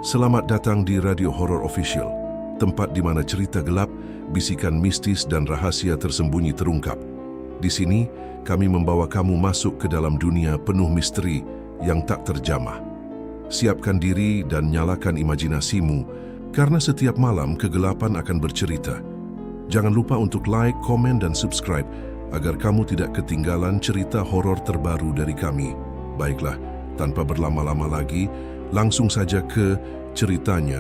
Selamat datang di Radio Horror Official, tempat di mana cerita gelap, bisikan mistis dan rahasia tersembunyi terungkap. Di sini, kami membawa kamu masuk ke dalam dunia penuh misteri yang tak terjamah. Siapkan diri dan nyalakan imajinasimu, karena setiap malam kegelapan akan bercerita. Jangan lupa untuk like, komen, dan subscribe agar kamu tidak ketinggalan cerita horor terbaru dari kami. Baiklah, tanpa berlama-lama lagi, langsung saja ke ceritanya.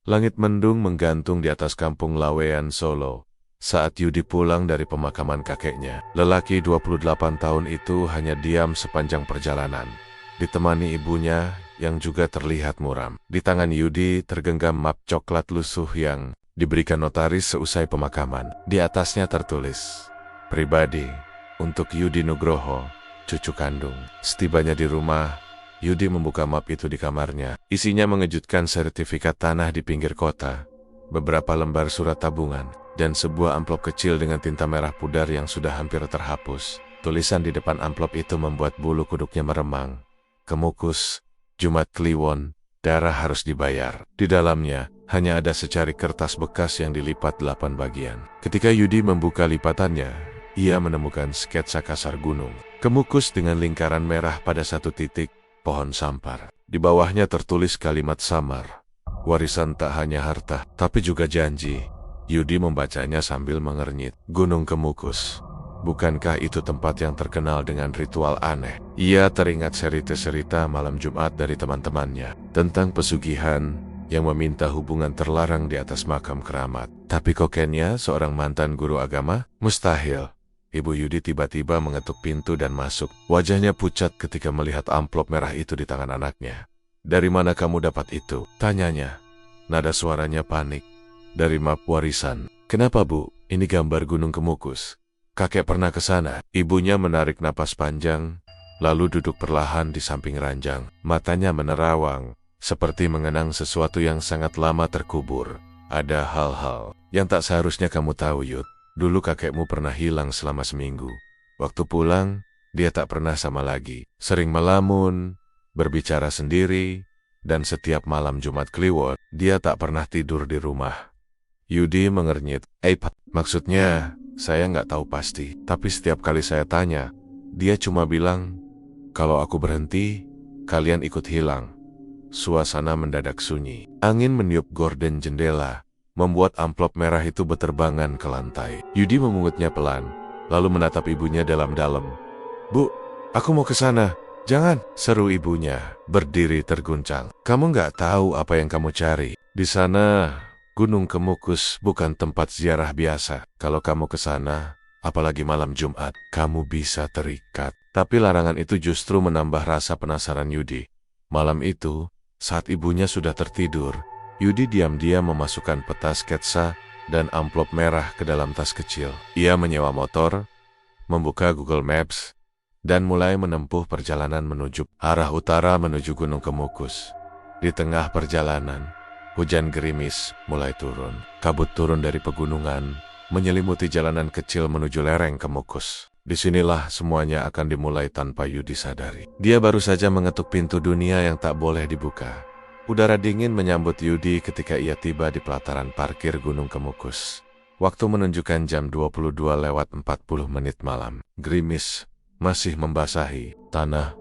Langit mendung menggantung di atas kampung Lawean, Solo. Saat Yudi pulang dari pemakaman kakeknya, lelaki 28 tahun itu hanya diam sepanjang perjalanan, ditemani ibunya yang juga terlihat muram. Di tangan Yudi tergenggam map coklat lusuh yang diberikan notaris seusai pemakaman. Di atasnya tertulis, "Pribadi, untuk Yudi Nugroho, cucu kandung." Setibanya di rumah, Yudi membuka map itu di kamarnya. Isinya mengejutkan: sertifikat tanah di pinggir kota, beberapa lembar surat tabungan, dan sebuah amplop kecil dengan tinta merah pudar yang sudah hampir terhapus. Tulisan di depan amplop itu membuat bulu kuduknya meremang. Kemukus, Jumat Kliwon, darah harus dibayar. Di dalamnya, hanya ada secari kertas bekas yang dilipat 8 bagian. Ketika Yudi membuka lipatannya, ia menemukan sketsa kasar gunung. Kemukus dengan lingkaran merah pada satu titik, pohon sampar. Di bawahnya tertulis kalimat samar, "Warisan tak hanya harta, tapi juga janji." Yudi membacanya sambil mengernyit. Gunung Kemukus. Bukankah itu tempat yang terkenal dengan ritual aneh? Ia teringat cerita-cerita malam Jumat dari teman-temannya tentang pesugihan yang meminta hubungan terlarang di atas makam keramat. Tapi kokennya seorang mantan guru agama? Mustahil. Ibu Yudi tiba-tiba mengetuk pintu dan masuk. Wajahnya pucat ketika melihat amplop merah itu di tangan anaknya. "Dari mana kamu dapat itu?" tanyanya. Nada suaranya panik. "Dari map warisan." "Kenapa, Bu? Ini gambar Gunung Kemukus. Kakek pernah ke sana." Ibunya menarik napas panjang, lalu duduk perlahan di samping ranjang. Matanya menerawang, seperti mengenang sesuatu yang sangat lama terkubur. "Ada hal-hal yang tak seharusnya kamu tahu, Yud. Dulu kakekmu pernah hilang selama seminggu. Waktu pulang, dia tak pernah sama lagi. Sering melamun, berbicara sendiri, dan setiap malam Jumat Kliwon, dia tak pernah tidur di rumah." Yudi mengernyit. Pak, maksudnya, saya nggak tahu pasti. Tapi setiap kali saya tanya, dia cuma bilang, kalau aku berhenti, kalian ikut hilang." Suasana mendadak sunyi. Angin meniup gorden jendela, membuat amplop merah itu berterbangan ke lantai. Yudi memungutnya pelan, lalu menatap ibunya dalam-dalam. "Bu, aku mau ke sana." "Jangan," seru ibunya, berdiri terguncang. "Kamu nggak tahu apa yang kamu cari. Di sana, Gunung Kemukus bukan tempat ziarah biasa. Kalau kamu ke sana, apalagi malam Jumat, kamu bisa terikat." Tapi larangan itu justru menambah rasa penasaran Yudi. Malam itu, saat ibunya sudah tertidur, Yudi diam-diam memasukkan peta sketsa dan amplop merah ke dalam tas kecil. Ia menyewa motor, membuka Google Maps, dan mulai menempuh perjalanan menuju arah utara menuju Gunung Kemukus. Di tengah perjalanan, hujan gerimis mulai turun. Kabut turun dari pegunungan, menyelimuti jalanan kecil menuju lereng Kemukus. Disinilah semuanya akan dimulai tanpa Yudi sadari. Dia baru saja mengetuk pintu dunia yang tak boleh dibuka. Udara dingin menyambut Yudi ketika ia tiba di pelataran parkir Gunung Kemukus. Waktu menunjukkan jam 22:40 malam. Gerimis masih membasahi tanah,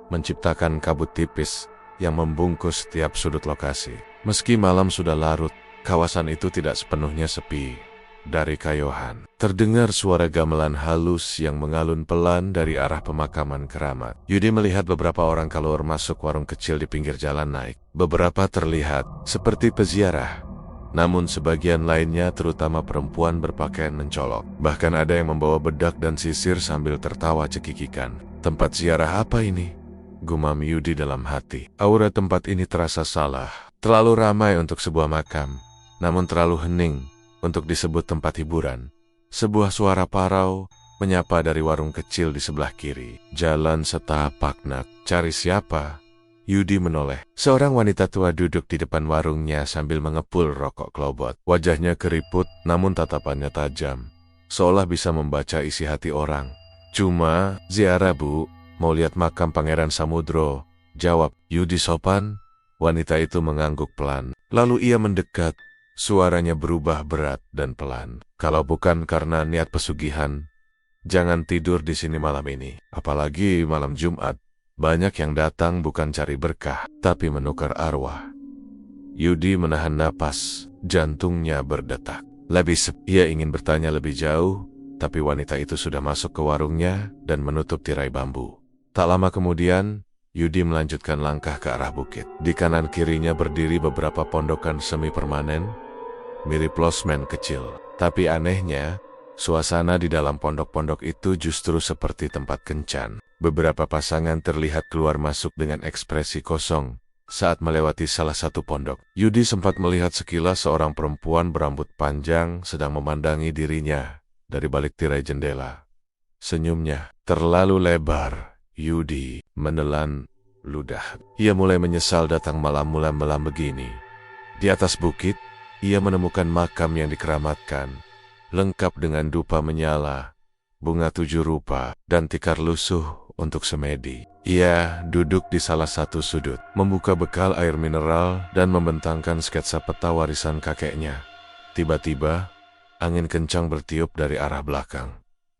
menciptakan kabut tipis yang membungkus setiap sudut lokasi. Meski malam sudah larut, kawasan itu tidak sepenuhnya sepi. Dari kayuhan, terdengar suara gamelan halus yang mengalun pelan dari arah pemakaman keramat. Yudi melihat beberapa orang keluar masuk warung kecil di pinggir jalan naik. Beberapa terlihat seperti peziarah, namun sebagian lainnya, terutama perempuan, berpakaian mencolok. Bahkan ada yang membawa bedak dan sisir sambil tertawa cekikikan. "Tempat ziarah apa ini?" gumam Yudi dalam hati. Aura tempat ini terasa salah. Terlalu ramai untuk sebuah makam, namun terlalu hening untuk disebut tempat hiburan. Sebuah suara parau menyapa dari warung kecil di sebelah kiri. Jalan setapak nak, cari siapa? Yudi menoleh. Seorang wanita tua duduk di depan warungnya sambil mengepul rokok klobot. Wajahnya keriput, namun tatapannya tajam, seolah bisa membaca isi hati orang. Cuma, ziarah bu, mau lihat makam Pangeran Samudro, jawab Yudi sopan. Wanita itu mengangguk pelan. Lalu ia mendekat. Suaranya berubah berat dan pelan. Kalau bukan karena niat pesugihan, jangan tidur di sini malam ini. Apalagi malam Jumat. Banyak yang datang bukan cari berkah, tapi menukar arwah. Yudi menahan napas, jantungnya berdetak. Ia ingin bertanya lebih jauh, tapi wanita itu sudah masuk ke warungnya dan menutup tirai bambu. Tak lama kemudian, Yudi melanjutkan langkah ke arah bukit. Di kanan kirinya berdiri beberapa pondokan semi permanen, mirip losmen kecil. Tapi anehnya, suasana di dalam pondok-pondok itu justru seperti tempat kencan. Beberapa pasangan terlihat keluar masuk dengan ekspresi kosong saat melewati salah satu pondok. Yudi sempat melihat sekilas seorang perempuan berambut panjang sedang memandangi dirinya dari balik tirai jendela. Senyumnya terlalu lebar. Yudi menelan ludah. Ia mulai menyesal datang malam begini. Di atas bukit, ia menemukan makam yang dikeramatkan, lengkap dengan dupa menyala, bunga 7 rupa, dan tikar lusuh untuk semedi. Ia duduk di salah satu sudut, membuka bekal air mineral dan membentangkan sketsa peta warisan kakeknya. Tiba-tiba, angin kencang bertiup dari arah belakang.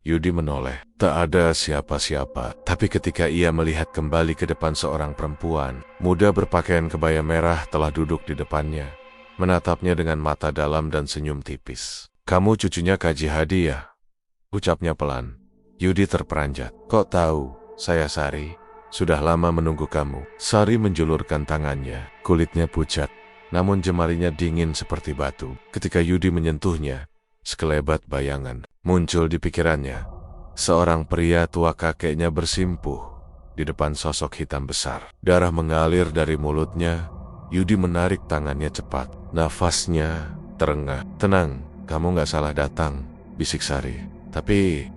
Yudi menoleh. Tak ada siapa-siapa, tapi ketika ia melihat kembali ke depan seorang perempuan muda berpakaian kebaya merah telah duduk di depannya, menatapnya dengan mata dalam dan senyum tipis. "Kamu cucunya Kaji Hadi ya?" ucapnya pelan. Yudi terperanjat. "Kok tahu? Saya Sari. Sudah lama menunggu kamu." Sari menjulurkan tangannya. Kulitnya pucat, namun jemarinya dingin seperti batu. Ketika Yudi menyentuhnya, sekelebat bayangan muncul di pikirannya. Seorang pria tua kakeknya bersimpuh di depan sosok hitam besar. Darah mengalir dari mulutnya. Yudi menarik tangannya cepat. Nafasnya terengah. "Tenang, kamu gak salah datang," bisik Sari. "Tapi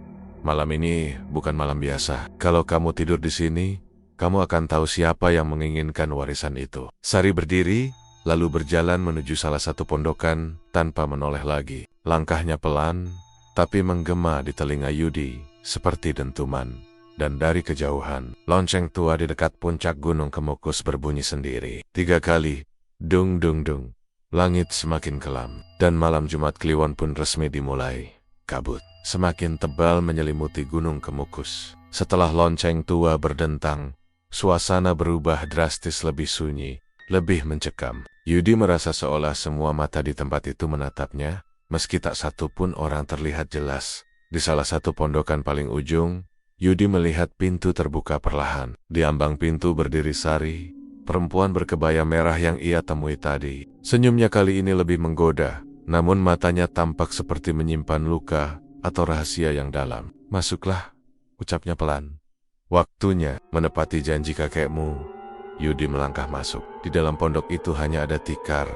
malam ini bukan malam biasa. Kalau kamu tidur di sini, kamu akan tahu siapa yang menginginkan warisan itu." Sari berdiri, lalu berjalan menuju salah satu pondokan tanpa menoleh lagi. Langkahnya pelan, tapi menggema di telinga Yudi seperti dentuman. Dan dari kejauhan, lonceng tua di dekat puncak Gunung Kemukus berbunyi sendiri. 3 kali, dung dung dung. Langit semakin kelam, dan malam Jumat Kliwon pun resmi dimulai. Kabut semakin tebal menyelimuti Gunung Kemukus. Setelah lonceng tua berdentang, suasana berubah drastis, lebih sunyi, lebih mencekam. Yudi merasa seolah semua mata di tempat itu menatapnya, meski tak satu pun orang terlihat jelas. Di salah satu pondokan paling ujung, Yudi melihat pintu terbuka perlahan. Di ambang pintu berdiri Sari, perempuan berkebaya merah yang ia temui tadi. Senyumnya kali ini lebih menggoda, namun matanya tampak seperti menyimpan luka atau rahasia yang dalam. "Masuklah," ucapnya pelan. "Waktunya menepati janji kakekmu." Yudi melangkah masuk. Di dalam pondok itu hanya ada tikar,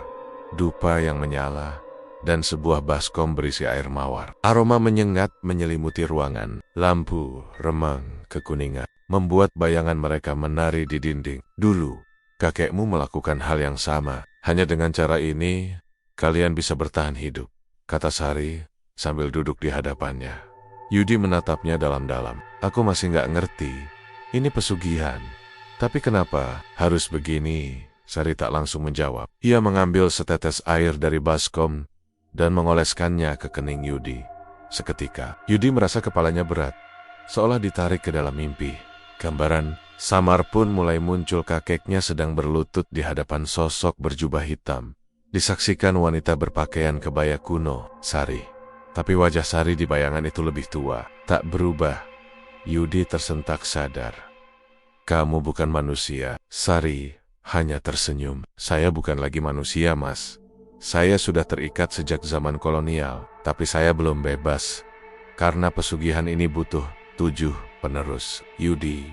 dupa yang menyala, dan sebuah baskom berisi air mawar. Aroma menyengat menyelimuti ruangan. Lampu remang kekuningan membuat bayangan mereka menari di dinding. "Dulu, kakekmu melakukan hal yang sama. Hanya dengan cara ini, kalian bisa bertahan hidup," kata Sari sambil duduk di hadapannya. Yudi menatapnya dalam-dalam. "Aku masih nggak ngerti. Ini pesugihan. Tapi kenapa harus begini?" Sari tak langsung menjawab. Ia mengambil setetes air dari baskom dan mengoleskannya ke kening Yudi. Seketika, Yudi merasa kepalanya berat, seolah ditarik ke dalam mimpi. Gambaran samar pun mulai muncul. Kakeknya sedang berlutut di hadapan sosok berjubah hitam. Disaksikan wanita berpakaian kebaya kuno, Sari. Tapi wajah Sari di bayangan itu lebih tua, tak berubah. Yudi tersentak sadar. "Kamu bukan manusia." Sari hanya tersenyum. "Saya bukan lagi manusia, Mas. Saya sudah terikat sejak zaman kolonial, tapi saya belum bebas. Karena pesugihan ini butuh 7 penerus." Yudi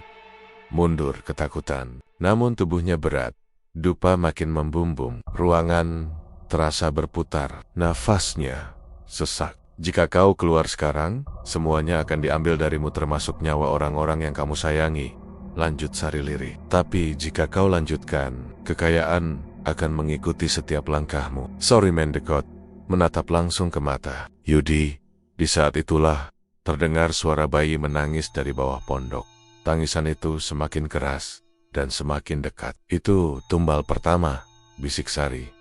mundur ketakutan, namun tubuhnya berat. Dupa makin membumbung. Ruangan terasa berputar. Nafasnya sesak. Jika kau keluar sekarang, semuanya akan diambil darimu termasuk nyawa orang-orang yang kamu sayangi. Lanjut Sari lirih. Tapi jika kau lanjutkan, kekayaan akan mengikuti setiap langkahmu. Sorry Mendekot menatap langsung ke mata Yudi. Di saat itulah terdengar suara bayi menangis dari bawah pondok. Tangisan itu semakin keras dan semakin dekat. Itu tumbal pertama, bisik Sari.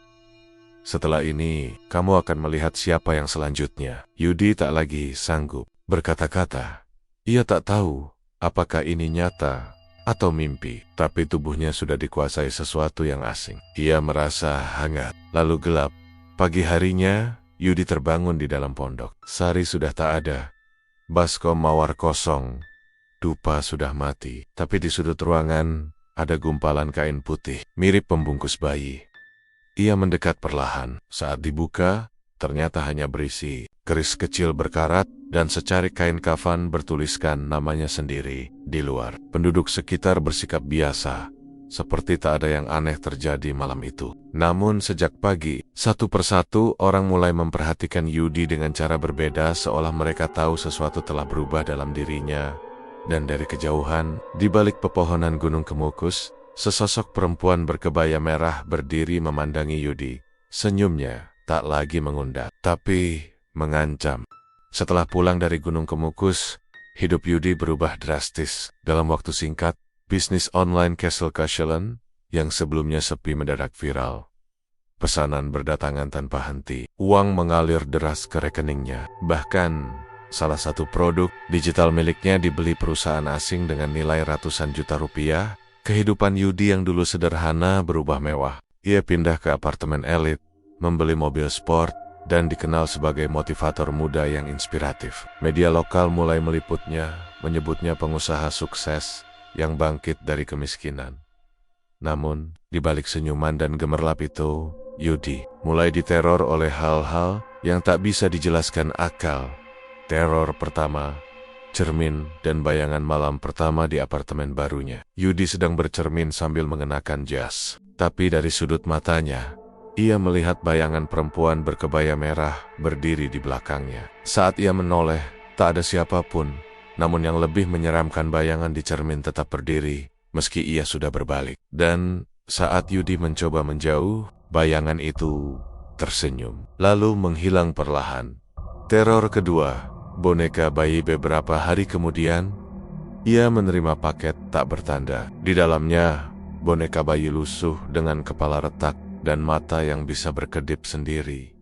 Setelah ini, kamu akan melihat siapa yang selanjutnya. Yudi tak lagi sanggup berkata-kata. Ia tak tahu apakah ini nyata atau mimpi, tapi tubuhnya sudah dikuasai sesuatu yang asing. Ia merasa hangat, lalu gelap. Pagi harinya, Yudi terbangun di dalam pondok. Sari sudah tak ada. Baskom mawar kosong. Dupa sudah mati. Tapi di sudut ruangan, ada gumpalan kain putih, mirip pembungkus bayi. Ia mendekat perlahan. Saat dibuka, ternyata hanya berisi keris kecil berkarat dan secarik kain kafan bertuliskan namanya sendiri di luar. Penduduk sekitar bersikap biasa, seperti tak ada yang aneh terjadi malam itu. Namun sejak pagi, satu persatu orang mulai memperhatikan Yudi dengan cara berbeda, seolah mereka tahu sesuatu telah berubah dalam dirinya. Dan dari kejauhan, di balik pepohonan Gunung Kemukus, sesosok perempuan berkebaya merah berdiri memandangi Yudi. Senyumnya tak lagi mengundang, tapi mengancam. Setelah pulang dari Gunung Kemukus, hidup Yudi berubah drastis. Dalam waktu singkat, bisnis online Castle Cashelan yang sebelumnya sepi mendadak viral. Pesanan berdatangan tanpa henti. Uang mengalir deras ke rekeningnya. Bahkan, salah satu produk digital miliknya dibeli perusahaan asing dengan nilai ratusan juta rupiah. Kehidupan Yudi yang dulu sederhana berubah mewah. Ia pindah ke apartemen elit, membeli mobil sport, dan dikenal sebagai motivator muda yang inspiratif. Media lokal mulai meliputnya, menyebutnya pengusaha sukses yang bangkit dari kemiskinan. Namun, di balik senyuman dan gemerlap itu, Yudi mulai diteror oleh hal-hal yang tak bisa dijelaskan akal. Teror pertama, cermin dan bayangan malam pertama di apartemen barunya. Yudi sedang bercermin sambil mengenakan jas. Tapi dari sudut matanya, ia melihat bayangan perempuan berkebaya merah berdiri di belakangnya. Saat ia menoleh, tak ada siapapun. Namun yang lebih menyeramkan, bayangan di cermin tetap berdiri, meski ia sudah berbalik. Dan saat Yudi mencoba menjauh, bayangan itu tersenyum, lalu menghilang perlahan. Teror kedua, boneka bayi. Beberapa hari kemudian, ia menerima paket tak bertanda. Di dalamnya, boneka bayi lusuh dengan kepala retak dan mata yang bisa berkedip sendiri.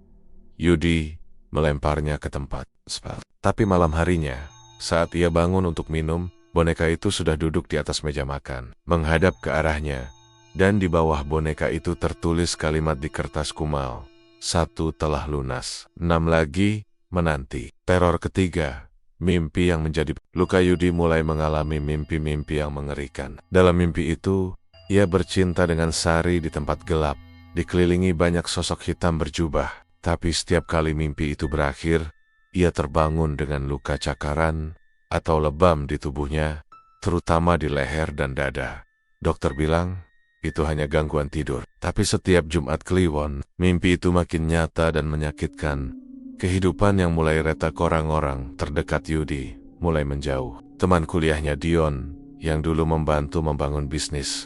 Yudi melemparnya ke tempat spel. Tapi malam harinya, saat ia bangun untuk minum, boneka itu sudah duduk di atas meja makan, menghadap ke arahnya. Dan di bawah boneka itu tertulis kalimat di kertas kumal. 1 telah lunas, 6 lagi menanti. Teror ketiga, mimpi yang menjadi luka. Yudi mulai mengalami mimpi-mimpi yang mengerikan. Dalam mimpi itu, ia bercinta dengan Sari di tempat gelap, dikelilingi banyak sosok hitam berjubah. Tapi setiap kali mimpi itu berakhir, ia terbangun dengan luka cakaran atau lebam di tubuhnya, terutama di leher dan dada. Dokter bilang, itu hanya gangguan tidur. Tapi setiap Jumat Kliwon, mimpi itu makin nyata dan menyakitkan. Kehidupan yang mulai retak orang-orang terdekat Yudi mulai menjauh. Teman kuliahnya Dion, yang dulu membantu membangun bisnis,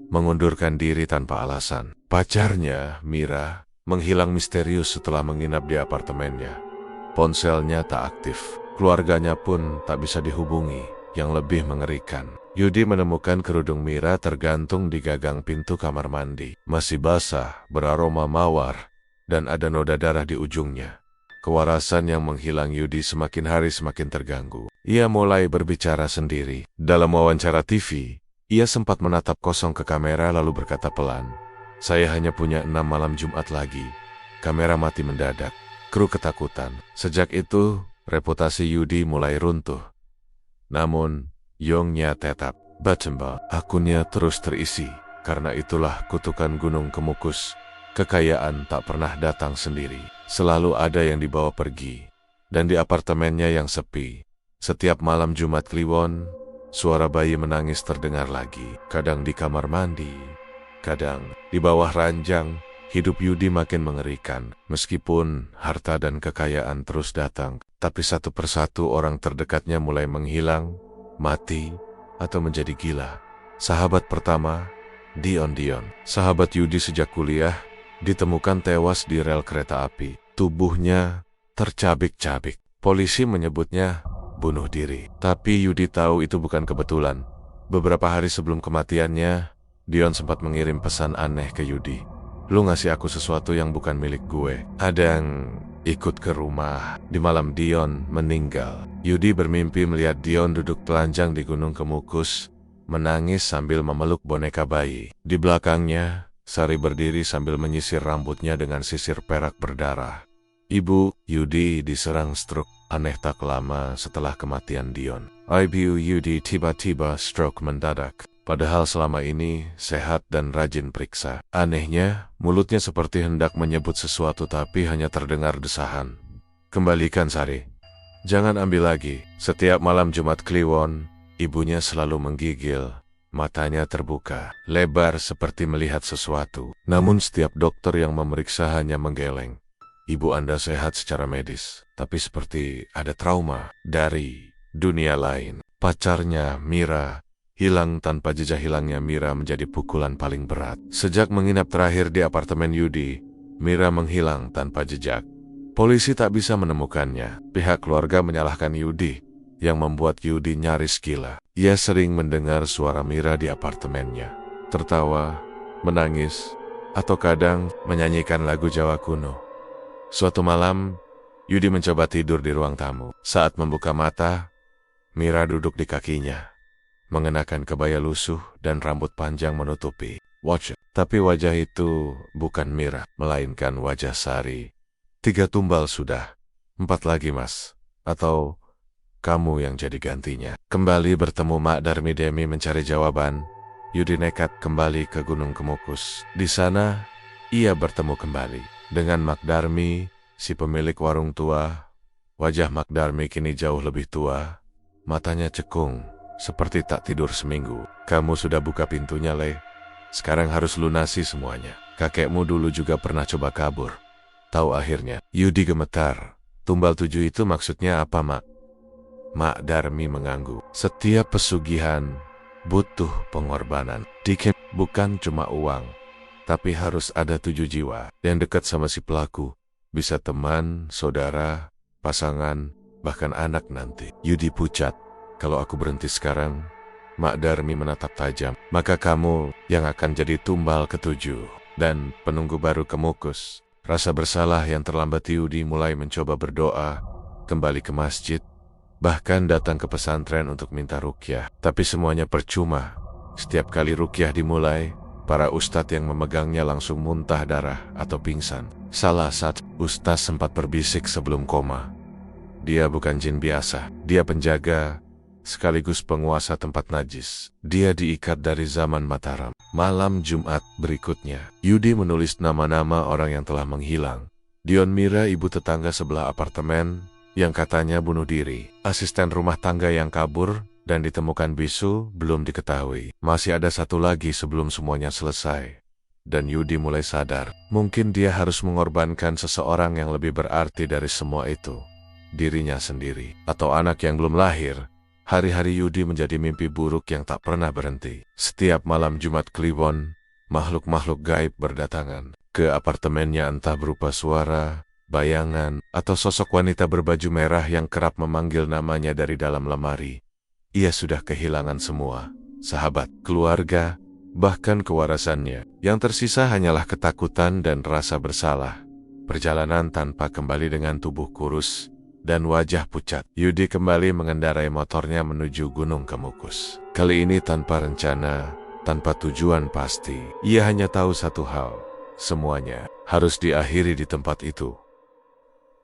mengundurkan diri tanpa alasan. Pacarnya, Mira, menghilang misterius setelah menginap di apartemennya. Ponselnya tak aktif, keluarganya pun tak bisa dihubungi. Yang lebih mengerikan, Yudi menemukan kerudung Mira tergantung di gagang pintu kamar mandi. Masih basah, beraroma mawar, dan ada noda darah di ujungnya. Kewarasan yang menghilang Yudi semakin hari semakin terganggu. Ia mulai berbicara sendiri. Dalam wawancara TV, ia sempat menatap kosong ke kamera lalu berkata pelan, "Saya hanya punya 6 malam Jumat lagi." Kamera mati mendadak. Kru ketakutan. Sejak itu, reputasi Yudi mulai runtuh. Namun, Yongnya tetap. Bacemba, akunnya terus terisi. Karena itulah kutukan Gunung Kemukus. Kekayaan tak pernah datang sendiri. Selalu ada yang dibawa pergi. Dan di apartemennya yang sepi, setiap malam Jumat Kliwon, suara bayi menangis terdengar lagi. Kadang di kamar mandi, kadang di bawah ranjang, Hidup Yudi makin mengerikan. Meskipun harta dan kekayaan terus datang, tapi satu persatu orang terdekatnya mulai menghilang, mati, atau menjadi gila. Sahabat pertama, Dion. Sahabat Yudi sejak kuliah, ditemukan tewas di rel kereta api. Tubuhnya tercabik-cabik. Polisi menyebutnya bunuh diri. Tapi Yudi tahu itu bukan kebetulan. Beberapa hari sebelum kematiannya, Dion sempat mengirim pesan aneh ke Yudi. Lu ngasih aku sesuatu yang bukan milik gue. Ada yang ikut ke rumah. Di malam Dion meninggal. Yudi bermimpi melihat Dion duduk telanjang di Gunung Kemukus, menangis sambil memeluk boneka bayi. Di belakangnya, Sari berdiri sambil menyisir rambutnya dengan sisir perak berdarah. Ibu Yudi diserang stroke aneh tak lama setelah kematian Dion. Ibu Yudi tiba-tiba stroke mendadak. Padahal selama ini sehat dan rajin periksa. Anehnya, mulutnya seperti hendak menyebut sesuatu tapi hanya terdengar desahan. Kembalikan Sari. Jangan ambil lagi. Setiap malam Jumat Kliwon, ibunya selalu menggigil. Matanya terbuka, lebar seperti melihat sesuatu. Namun setiap dokter yang memeriksa hanya menggeleng. Ibu Anda sehat secara medis, tapi seperti ada trauma dari dunia lain. Pacarnya, Mira, hilang tanpa jejak. Hilangnya Mira menjadi pukulan paling berat. Sejak menginap terakhir di apartemen Yudi, Mira menghilang tanpa jejak. Polisi tak bisa menemukannya. Pihak keluarga menyalahkan Yudi, yang membuat Yudi nyaris gila. Ia sering mendengar suara Mira di apartemennya. Tertawa, menangis, atau kadang menyanyikan lagu Jawa kuno. Suatu malam, Yudi mencoba tidur di ruang tamu. Saat membuka mata, Mira duduk di kakinya, mengenakan kebaya lusuh dan rambut panjang menutupi wajah. Tapi wajah itu bukan Mira, melainkan wajah Sari. 3 tumbal sudah, 4 lagi mas. Atau kamu yang jadi gantinya. Kembali bertemu Mak Darmi Demi mencari jawaban, Yudi nekat kembali ke Gunung Kemukus. Di sana, ia bertemu kembali dengan Mak Darmi, si pemilik warung tua. Wajah Mak Darmi kini jauh lebih tua. Matanya cekung, seperti tak tidur seminggu. Kamu sudah buka pintunya, Le. Sekarang harus lunasi semuanya. Kakekmu dulu juga pernah coba kabur. Tahu akhirnya. Yudi gemetar. Tumbal 7 itu maksudnya apa, Mak? Mak Darmi mengangguk. Setiap pesugihan butuh pengorbanan. Dikit bukan cuma uang, tapi harus ada 7 jiwa yang dekat sama si pelaku. Bisa teman, saudara, pasangan, bahkan anak nanti. Yudi pucat. Kalau aku berhenti sekarang, Mak Darmi menatap tajam, maka kamu yang akan jadi tumbal ke-7 dan penunggu baru Kemukus. Rasa bersalah yang terlambat Yudi mulai mencoba berdoa, kembali ke masjid, bahkan datang ke pesantren untuk minta ruqyah. Tapi semuanya percuma. Setiap kali ruqyah dimulai, para ustadz yang memegangnya langsung muntah darah atau pingsan. Salah satu ustadz sempat berbisik sebelum koma. Dia bukan jin biasa. Dia penjaga, sekaligus penguasa tempat najis. Dia diikat dari zaman Mataram. Malam Jumat berikutnya, Yudi menulis nama-nama orang yang telah menghilang. Dion Mira, ibu tetangga sebelah apartemen, yang katanya bunuh diri. Asisten rumah tangga yang kabur dan ditemukan bisu belum diketahui. Masih ada satu lagi sebelum semuanya selesai. Dan Yudi mulai sadar, mungkin dia harus mengorbankan seseorang yang lebih berarti dari semua itu. Dirinya sendiri, atau anak yang belum lahir. Hari-hari Yudi menjadi mimpi buruk yang tak pernah berhenti. Setiap malam Jumat Kliwon, makhluk-makhluk gaib berdatangan ke apartemennya, entah berupa suara, bayangan, atau sosok wanita berbaju merah yang kerap memanggil namanya dari dalam lemari. Ia sudah kehilangan semua, sahabat, keluarga, bahkan kewarasannya. Yang tersisa hanyalah ketakutan dan rasa bersalah. Perjalanan tanpa kembali dengan tubuh kurus dan wajah pucat. Yudi kembali mengendarai motornya menuju Gunung Kemukus. Kali ini tanpa rencana, tanpa tujuan pasti. Ia hanya tahu satu hal, semuanya harus diakhiri di tempat itu.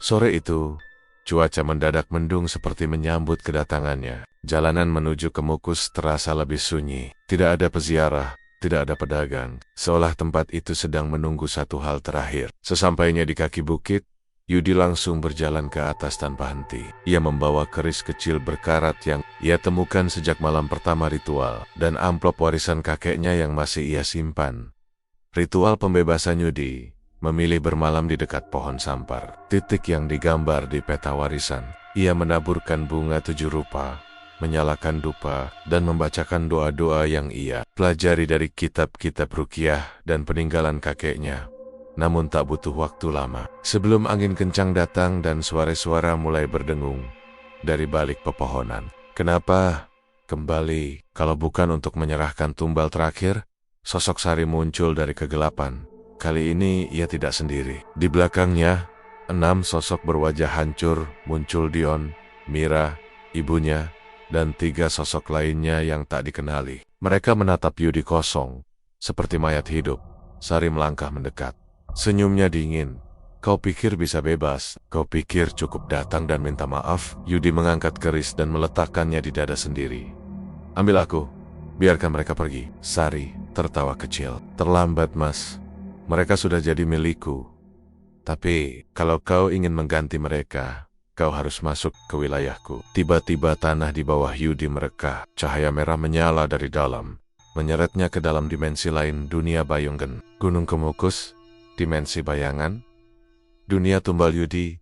Sore itu, cuaca mendadak mendung seperti menyambut kedatangannya. Jalanan menuju Kemukus terasa lebih sunyi. Tidak ada peziarah, tidak ada pedagang. Seolah tempat itu sedang menunggu satu hal terakhir. Sesampainya di kaki bukit, Yudi langsung berjalan ke atas tanpa henti. Ia membawa keris kecil berkarat yang ia temukan sejak malam pertama ritual, dan amplop warisan kakeknya yang masih ia simpan. Ritual pembebasan Yudi memilih bermalam di dekat pohon sampar. Titik yang digambar di peta warisan. Ia menaburkan bunga 7 rupa, menyalakan dupa, dan membacakan doa-doa yang ia pelajari dari kitab-kitab ruqyah dan peninggalan kakeknya. Namun tak butuh waktu lama. Sebelum angin kencang datang dan suara-suara mulai berdengung dari balik pepohonan. Kenapa kembali kalau bukan untuk menyerahkan tumbal terakhir? Sosok Sari muncul dari kegelapan. Kali ini ia tidak sendiri. Di belakangnya, 6 sosok berwajah hancur muncul: Dion, Mira, ibunya, dan 3 sosok lainnya yang tak dikenali. Mereka menatap Yudi kosong, seperti mayat hidup. Sari melangkah mendekat. Senyumnya dingin. Kau pikir bisa bebas? Kau pikir cukup datang dan minta maaf? Yudi mengangkat keris dan meletakkannya di dada sendiri. Ambil aku, biarkan mereka pergi. Sari tertawa kecil. Terlambat, Mas. Mereka sudah jadi milikku. Tapi kalau kau ingin mengganti mereka, kau harus masuk ke wilayahku. Tiba-tiba tanah di bawah Yudi merekah. Cahaya merah menyala dari dalam, menyeretnya ke dalam dimensi lain, dunia Bayunggen. Gunung Kemukus, dimensi bayangan. Dunia tumbal Yudi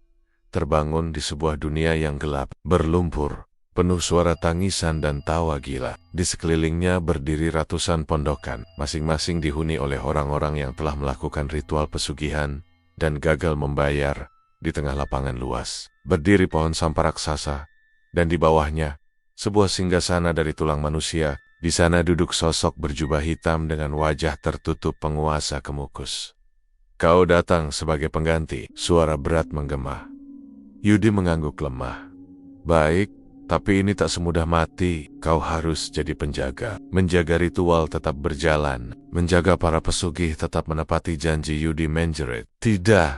terbangun di sebuah dunia yang gelap, berlumpur, penuh suara tangisan dan tawa gila. Di sekelilingnya berdiri ratusan pondokan, masing-masing dihuni oleh orang-orang yang telah melakukan ritual pesugihan dan gagal membayar. Di tengah lapangan luas, berdiri pohon sampar raksasa, dan di bawahnya, sebuah singgasana dari tulang manusia. Di sana duduk sosok berjubah hitam dengan wajah tertutup penguasa Kemukus. Kau datang sebagai pengganti, suara berat menggema. Yudi mengangguk lemah. Baik, tapi ini tak semudah mati. Kau harus jadi penjaga, menjaga ritual tetap berjalan, menjaga para pesugih tetap menepati janji. Yudi menjerit. Tidak,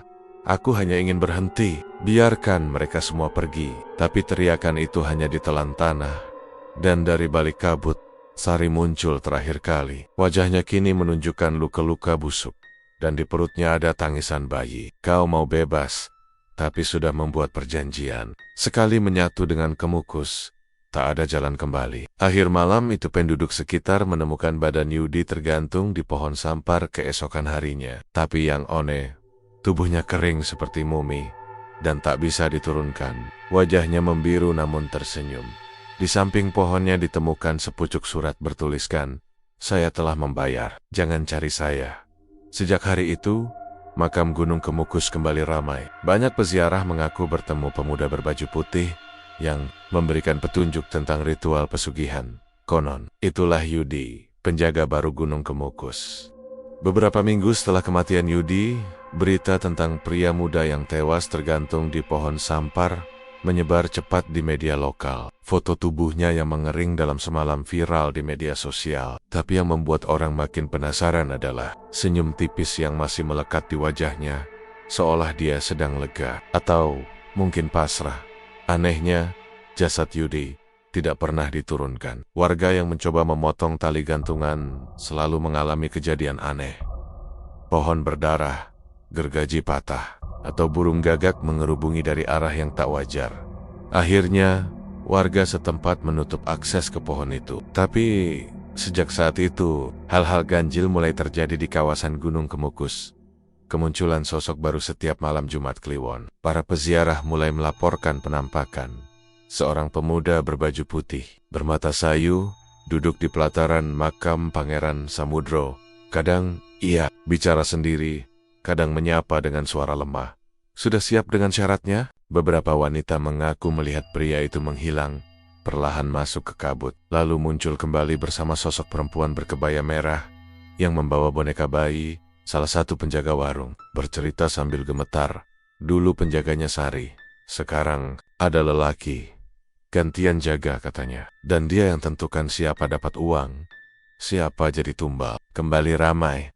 aku hanya ingin berhenti. Biarkan mereka semua pergi. Tapi teriakan itu hanya ditelan tanah. Dan dari balik kabut, Sari muncul terakhir kali. Wajahnya kini menunjukkan luka-luka busuk. Dan di perutnya ada tangisan bayi. Kau mau bebas, tapi sudah membuat perjanjian. Sekali menyatu dengan Kemukus, tak ada jalan kembali. Akhir malam itu penduduk sekitar menemukan badan Yudi tergantung di pohon sampar keesokan harinya. Tapi yang aneh, tubuhnya kering seperti mumi dan tak bisa diturunkan. Wajahnya membiru namun tersenyum. Di samping pohonnya ditemukan sepucuk surat bertuliskan, "Saya telah membayar, jangan cari saya." Sejak hari itu, makam Gunung Kemukus kembali ramai. Banyak peziarah mengaku bertemu pemuda berbaju putih yang memberikan petunjuk tentang ritual pesugihan. Konon, itulah Yudi, penjaga baru Gunung Kemukus. Beberapa minggu setelah kematian Yudi, berita tentang pria muda yang tewas tergantung di pohon sampar menyebar cepat di media lokal. Foto tubuhnya yang mengering dalam semalam viral di media sosial. Tapi yang membuat orang makin penasaran adalah senyum tipis yang masih melekat di wajahnya, seolah dia sedang lega, atau mungkin pasrah. Anehnya, jasad Yudi tidak pernah diturunkan. Warga yang mencoba memotong tali gantungan selalu mengalami kejadian aneh. Pohon berdarah, gergaji patah, atau burung gagak mengerubungi dari arah yang tak wajar. Akhirnya, warga setempat menutup akses ke pohon itu. Tapi, sejak saat itu, hal-hal ganjil mulai terjadi di kawasan Gunung Kemukus. Kemunculan sosok baru setiap malam Jumat Kliwon. Para peziarah mulai melaporkan penampakan seorang pemuda berbaju putih, bermata sayu, duduk di pelataran makam Pangeran Samudro. Kadang ia bicara sendiri, kadang menyapa dengan suara lemah. Sudah siap dengan syaratnya? Beberapa wanita mengaku melihat pria itu menghilang, perlahan masuk ke kabut, lalu muncul kembali bersama sosok perempuan berkebaya merah yang membawa boneka bayi. Salah satu penjaga warung bercerita sambil gemetar. Dulu penjaganya Sari, sekarang ada lelaki. Gantian jaga katanya. Dan dia yang tentukan siapa dapat uang, siapa jadi tumbal. Kembali ramai.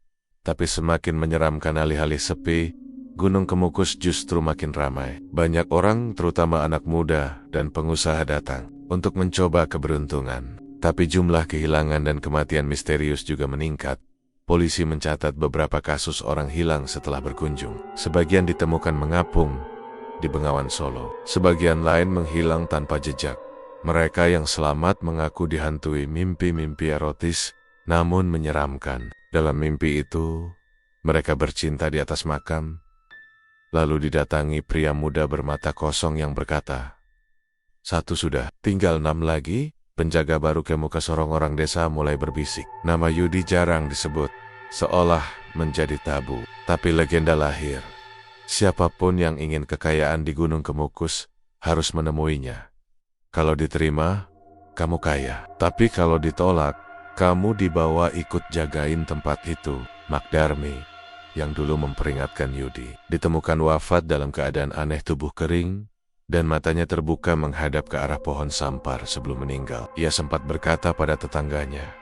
Tapi semakin menyeramkan, alih-alih sepi, Gunung Kemukus justru makin ramai. Banyak orang, terutama anak muda dan pengusaha datang untuk mencoba keberuntungan. Tapi jumlah kehilangan dan kematian misterius juga meningkat. Polisi mencatat beberapa kasus orang hilang setelah berkunjung. Sebagian ditemukan mengapung di Bengawan Solo. Sebagian lain menghilang tanpa jejak. Mereka yang selamat mengaku dihantui mimpi-mimpi erotis, namun menyeramkan. Dalam mimpi itu, Mereka bercinta di atas makam, lalu didatangi pria muda bermata kosong yang berkata, "Satu sudah, tinggal 6 lagi." Penjaga baru kemuka sorong orang desa mulai berbisik. Nama Yudi jarang disebut, seolah menjadi tabu. Tapi legenda lahir. Siapapun yang ingin kekayaan di Gunung Kemukus harus menemuinya. Kalau diterima, kamu kaya. Tapi kalau ditolak, kamu dibawa ikut jagain tempat itu. Makdarmi, yang dulu memperingatkan Yudi, ditemukan wafat dalam keadaan aneh, tubuh kering, dan matanya terbuka menghadap ke arah pohon sampar sebelum meninggal. Ia sempat berkata pada tetangganya,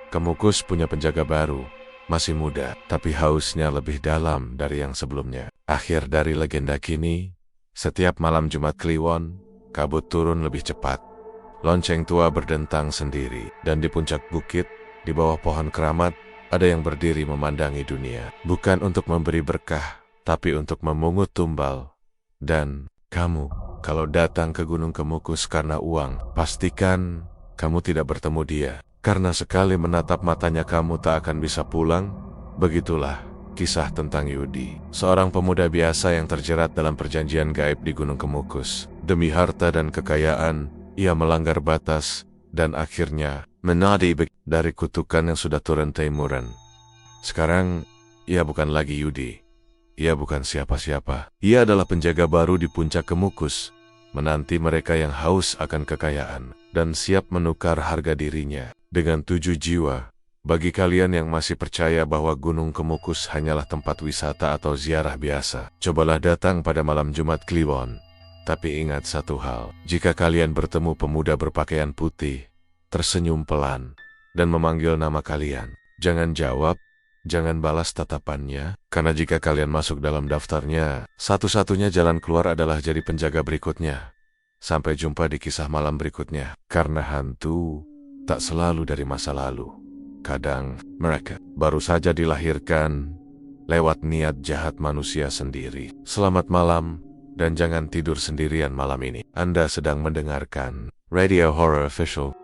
"Kemukus punya penjaga baru, masih muda, tapi hausnya lebih dalam dari yang sebelumnya." Akhir dari legenda kini, setiap malam Jumat Kliwon, kabut turun lebih cepat. Lonceng tua berdentang sendiri, dan di puncak bukit, di bawah pohon keramat, ada yang berdiri memandangi dunia. Bukan untuk memberi berkah, tapi untuk memungut tumbal. Dan kamu, kalau datang ke Gunung Kemukus karena uang, pastikan kamu tidak bertemu dia. Karena sekali menatap matanya kamu tak akan bisa pulang. Begitulah kisah tentang Yudi, seorang pemuda biasa yang terjerat dalam perjanjian gaib di Gunung Kemukus. Demi harta dan kekayaan, ia melanggar batas dan akhirnya menjadi dari kutukan yang sudah turun temuran. Sekarang, ia bukan lagi Yudi. Ia bukan siapa-siapa. Ia adalah penjaga baru di puncak Kemukus, menanti mereka yang haus akan kekayaan, dan siap menukar harga dirinya dengan 7 jiwa. Bagi kalian yang masih percaya bahwa Gunung Kemukus hanyalah tempat wisata atau ziarah biasa, cobalah datang pada malam Jumat Kliwon. Tapi ingat satu hal, jika kalian bertemu pemuda berpakaian putih, tersenyum pelan, dan memanggil nama kalian, jangan jawab, jangan balas tatapannya, karena jika kalian masuk dalam daftarnya, satu-satunya jalan keluar adalah jadi penjaga berikutnya. Sampai jumpa di kisah malam berikutnya, karena hantu tak selalu dari masa lalu. Kadang mereka baru saja dilahirkan lewat niat jahat manusia sendiri. Selamat malam, dan jangan tidur sendirian malam ini. Anda sedang mendengarkan Radio Horror Official.